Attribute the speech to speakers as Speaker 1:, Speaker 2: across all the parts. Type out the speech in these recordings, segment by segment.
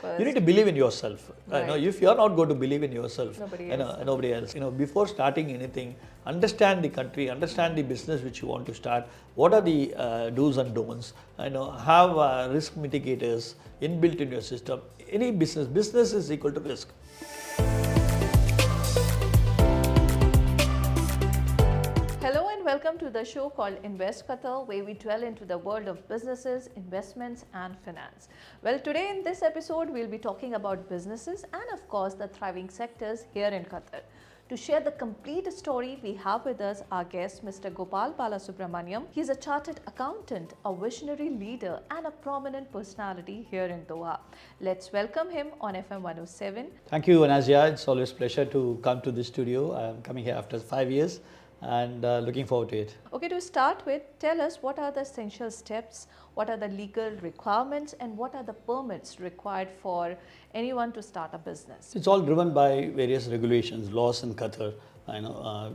Speaker 1: You need to believe in yourself.
Speaker 2: Right.
Speaker 1: If you are not going to believe in yourself,
Speaker 2: Nobody else.
Speaker 1: Before starting anything, understand the country, understand the business which you want to start. What are the do's and don'ts? Have risk mitigators inbuilt in your system. Any business is equal to risk.
Speaker 2: Hello and welcome to the show called Invest Qatar, where we dwell into the world of businesses, investments and finance. Well, today in this episode, we'll be talking about businesses and of course the thriving sectors here in Qatar. To share the complete story, we have with us our guest, Mr. Gopal Balasubramaniam. He's a chartered accountant, a visionary leader and a prominent personality here in Doha. Let's welcome him on FM 107.
Speaker 1: Thank you, Nazia. It's always a pleasure to come to this studio. I'm coming here after 5 years and looking forward to it.
Speaker 2: Okay, to start with, tell us what are the essential steps, what are the legal requirements and what are the permits required for anyone to start a business?
Speaker 1: It's all driven by various regulations, laws in Qatar.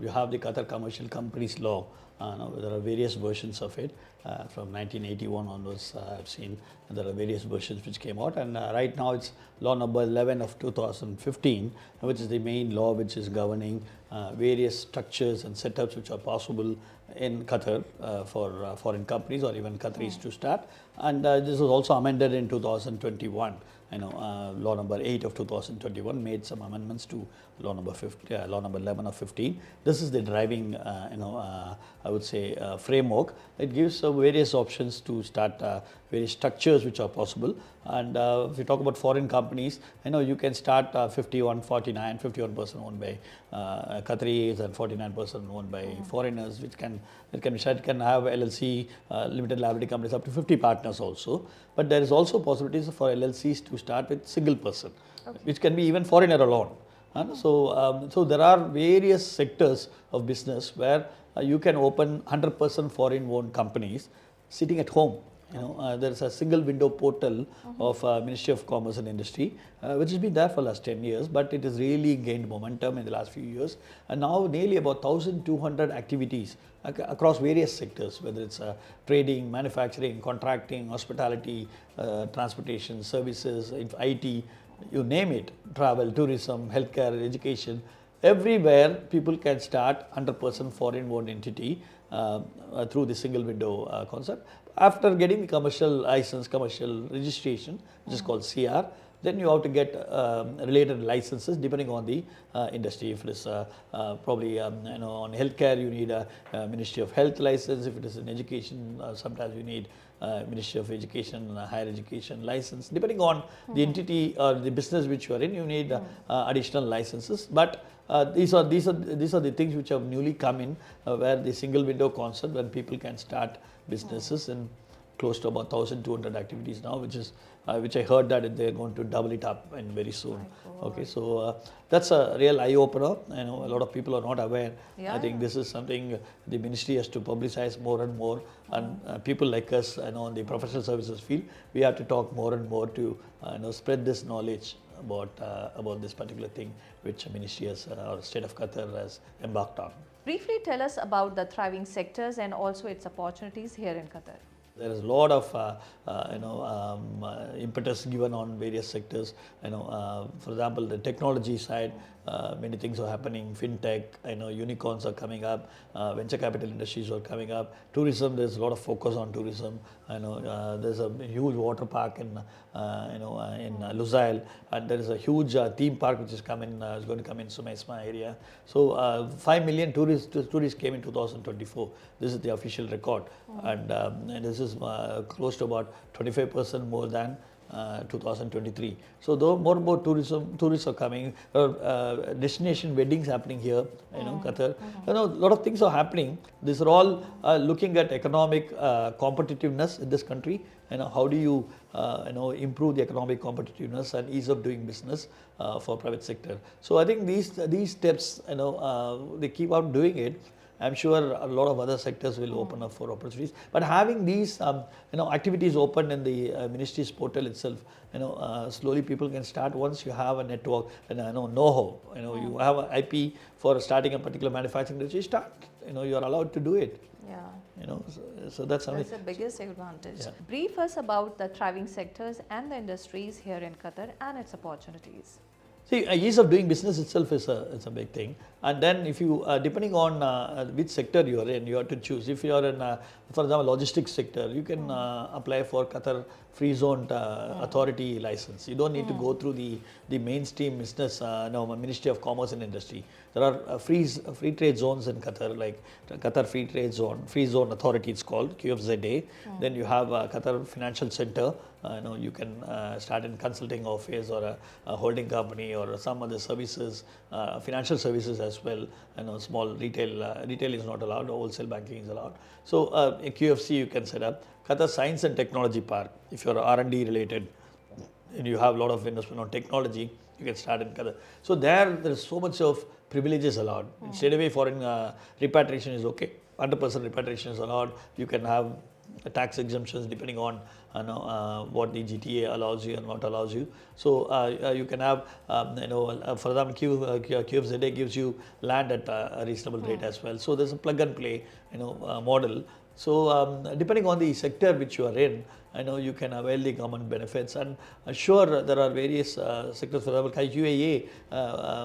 Speaker 1: You have the Qatar Commercial Companies Law. There are various versions of it. From 1981 onwards, I've seen there are various versions which came out, and right now it's law number 11 of 2015, which is the main law which is governing various structures and setups which are possible in Qatar for foreign companies or even Qataris to start. And this was also amended in 2021. Law number 8 of 2021 made some amendments to law number 11 of 15. This is the driving, I would say, framework. It gives various options to start various structures which are possible. And if you talk about foreign companies, you can start 51% owned by Qataris and 49% owned by foreigners, which can have LLC, limited liability companies up to 50 partners also. But there is also possibilities for LLCs to start with single person, which can be even foreigner alone. So there are various sectors of business where you can open 100% foreign owned companies sitting at home. There is a single window portal of Ministry of Commerce and Industry, which has been there for the last 10 years, but it has really gained momentum in the last few years. And now nearly about 1,200 activities across various sectors, whether it's trading, manufacturing, contracting, hospitality, transportation, services, IT, you name it, travel, tourism, healthcare, education. Everywhere people can start 100% foreign owned entity through the single window concept. After getting the commercial license, commercial registration, which is called CR, then you have to get related licenses depending on the industry. If it is probably on healthcare, you need a Ministry of Health license. If it is in education, sometimes you need Ministry of Education, higher education license. Depending on the entity or the business which you are in, you need additional licenses. But these are the things which have newly come in, where the single window concept, when people can start businesses in close to about 1,200 activities now, which I heard that they're going to double it up and very soon. Okay, so that's a real eye opener. A lot of people are not aware. I think this is something the ministry has to publicize more and more, and people like us, in the professional services field, we have to talk more and more to spread this knowledge about this particular thing which ministry has or state of Qatar has embarked on.
Speaker 2: Briefly tell us about the thriving sectors and also its opportunities here in Qatar.
Speaker 1: There is a lot of impetus given on various sectors. For example, the technology side, many things are happening. Fintech, unicorns are coming up. Venture capital industries are coming up. Tourism, there's a lot of focus on tourism. There's a huge water park in Lusail, and there is a huge theme park which is going to come in Sumaisma area. So 5 million tourists came in 2024. This is the official record, and this is close to about 25% more than 2023. So though more and more tourists are coming, destination weddings happening here, Qatar. A lot of things are happening. These are all looking at economic competitiveness in this country. How do you improve the economic competitiveness and ease of doing business for private sector. So I think these steps, they keep on doing it. I'm sure a lot of other sectors will open up for opportunities. But having these activities open in the ministry's portal itself, slowly people can start once you have a network and know-how. You have an IP for starting a particular manufacturing industry, start. You are allowed to do it.
Speaker 2: Yeah.
Speaker 1: So that's something.
Speaker 2: That's the biggest advantage.
Speaker 1: Yeah.
Speaker 2: Brief us about the thriving sectors and the industries here in Qatar and its opportunities.
Speaker 1: See, ease of doing business itself is a big thing. And then if you, depending on which sector you are in, you have to choose. If you are in, for example, logistics sector, you can apply for Qatar Free Zone Authority license. You don't need to go through the mainstream business, Ministry of Commerce and Industry. There are free trade zones in Qatar, like Qatar Free Zone Authority it's called, QFZA. Then you have Qatar Financial Center. You can start in consulting office or a holding company or some other services, financial services as well. Small retail is not allowed, wholesale banking is allowed. So a QFC you can set up. Qatar Science and Technology Park, if you're R&D related and you have a lot of investment on technology, you can start in Qatar. So there is so much of privileges allowed. Straight away foreign repatriation is okay. 100% repatriation is allowed. You can have tax exemptions depending on what the GTA allows you and what allows you. So you can have, for example, QFZA gives you land at a reasonable rate as well. So there's a plug and play, model. So depending on the sector which you are in, you can avail the government benefits. And sure, there are various sectors. For example, UAE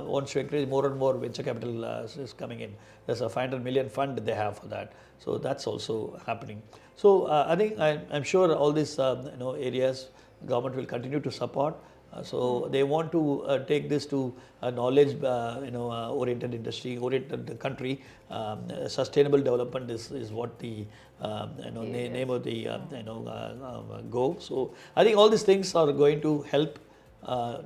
Speaker 1: wants to encourage more and more venture capital is coming in. There's a 500 million fund they have for that. So that's also happening. So I think I'm sure all these areas government will continue to support. So they want to take this to a knowledge oriented industry, oriented country. Sustainable development is what the name of the go. So I think all these things are going to help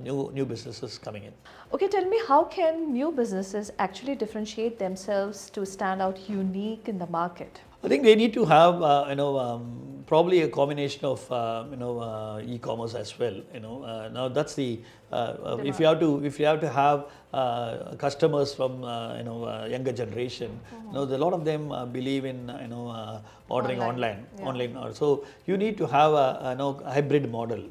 Speaker 1: new businesses coming in.
Speaker 2: Okay, tell me, how can new businesses actually differentiate themselves to stand out unique in the market?
Speaker 1: I think they need to have probably a combination of e-commerce as well. Now that's the if you have to have customers from younger generation. A lot of them believe in ordering online. So you need to have a hybrid model.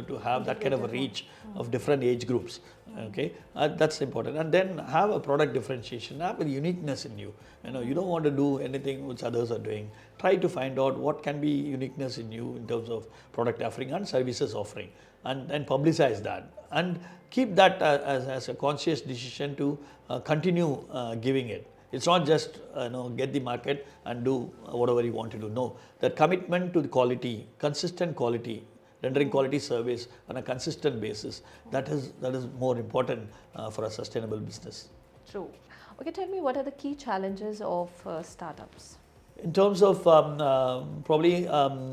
Speaker 1: To have that kind of a reach of different age groups. Okay, that's important. And then have a product differentiation, have a uniqueness in you. You don't want to do anything which others are doing. Try to find out what can be uniqueness in you in terms of product offering and services offering, and publicize that, and keep that as a conscious decision to continue giving it. It's not just get the market and do whatever you want to do. No, that commitment to the quality, consistent quality, rendering quality service on a consistent basis, that is more important for a sustainable business.
Speaker 2: True. Okay, tell me, what are the key challenges of startups?
Speaker 1: In terms of probably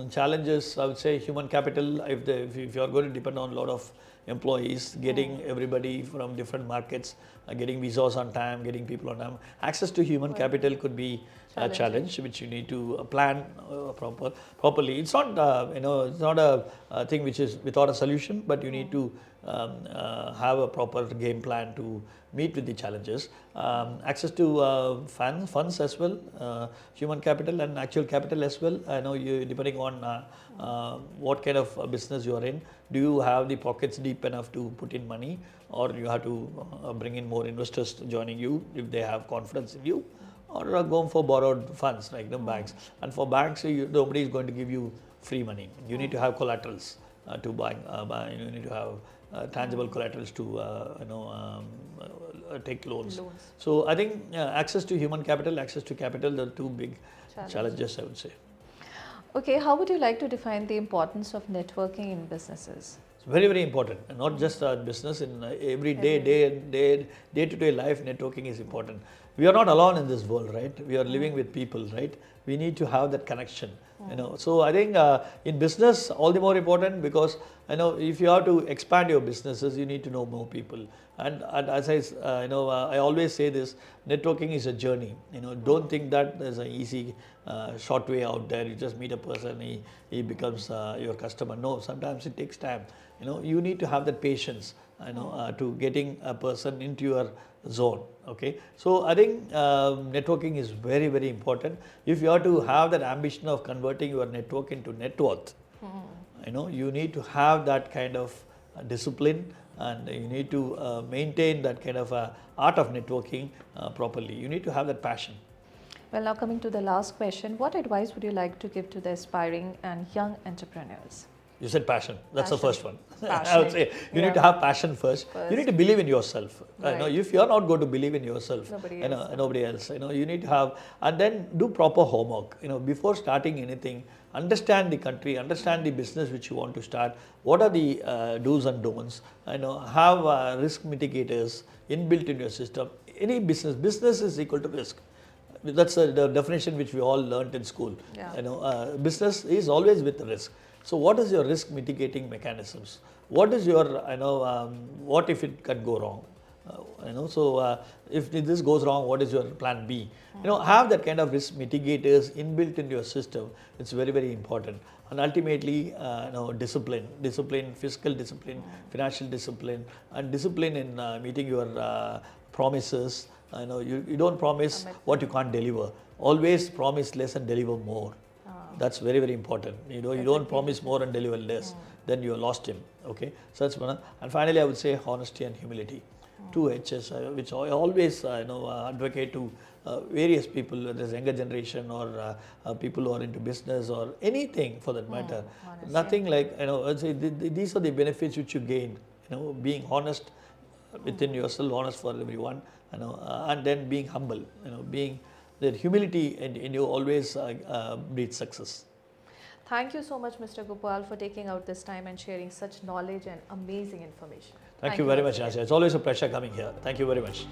Speaker 1: challenges, I would say human capital. If you are going to depend on a lot of employees, getting everybody from different markets, getting visas on time, getting people on time, access to human capital could be a challenge which you need to plan properly. It's not it's not a thing which is without a solution, but you need to have a proper game plan to meet with the challenges. Access to funds as well, human capital and actual capital as well. I know you, depending on what kind of business you are in, do you have the pockets deep enough to put in money, or you have to bring in more investors joining you if they have confidence in you, or go for borrowed funds like the banks. And for banks, nobody is going to give you free money. You need to have collaterals to buy. You need to have tangible collaterals to take loans. So I think access to human capital, access to capital, are two big challenges, I would say.
Speaker 2: Okay, how would you like to define the importance of networking in businesses?
Speaker 1: It's very, very important. And not just business, in every day-to-day life, networking is important. We are not alone in this world, right? We are living with people, right? We need to have that connection. So I think in business, all the more important, because if you have to expand your businesses, you need to know more people. And as I I always say this: networking is a journey. Don't think that there's an easy short way out there. You just meet a person, he becomes your customer. No, sometimes it takes time. You need to have that patience. To getting a person into your zone. Okay, so I think networking is very, very important. If you are to have that ambition of converting your network into net worth, you need to have that kind of discipline, and you need to maintain that kind of art of networking properly. You need to have that passion.
Speaker 2: Well, now coming to the last question, what advice would you like to give to the aspiring and young entrepreneurs?
Speaker 1: You said passion. That's the first one. I
Speaker 2: Passionate.
Speaker 1: would say you need to have passion first. You need to believe in yourself.
Speaker 2: Right.
Speaker 1: If you're not going to believe in yourself, nobody else. You need to have, and then do proper homework. Before starting anything, understand the country, understand the business which you want to start. What are the do's and don'ts? Have risk mitigators inbuilt in your system. Any business is equal to risk. That's the definition which we all learnt in school.
Speaker 2: Yeah.
Speaker 1: Business is always with risk. So what is your risk mitigating mechanisms? What is your, what if it can go wrong? So if this goes wrong, what is your plan B? Have that kind of risk mitigators inbuilt in your system. It's very, very important. And ultimately, discipline, fiscal discipline, financial discipline, and discipline in meeting your promises. You don't promise what you can't deliver. Always promise less and deliver more. That's very, very important. You don't promise more and deliver less, then you lost him. Okay, so that's one. And finally, I would say honesty and humility. 2 H's, which I always advocate to various people, whether it's younger generation or people who are into business or anything for that matter. Nothing like, I'd say these are the benefits which you gain. Being honest within yourself, honest for everyone, and then being humble. Being that humility in you always breeds success.
Speaker 2: Thank you so much, Mr. Gopal, for taking out this time and sharing such knowledge and amazing information.
Speaker 1: Thank you very much, Nazia. It's always a pleasure coming here. Thank you very much.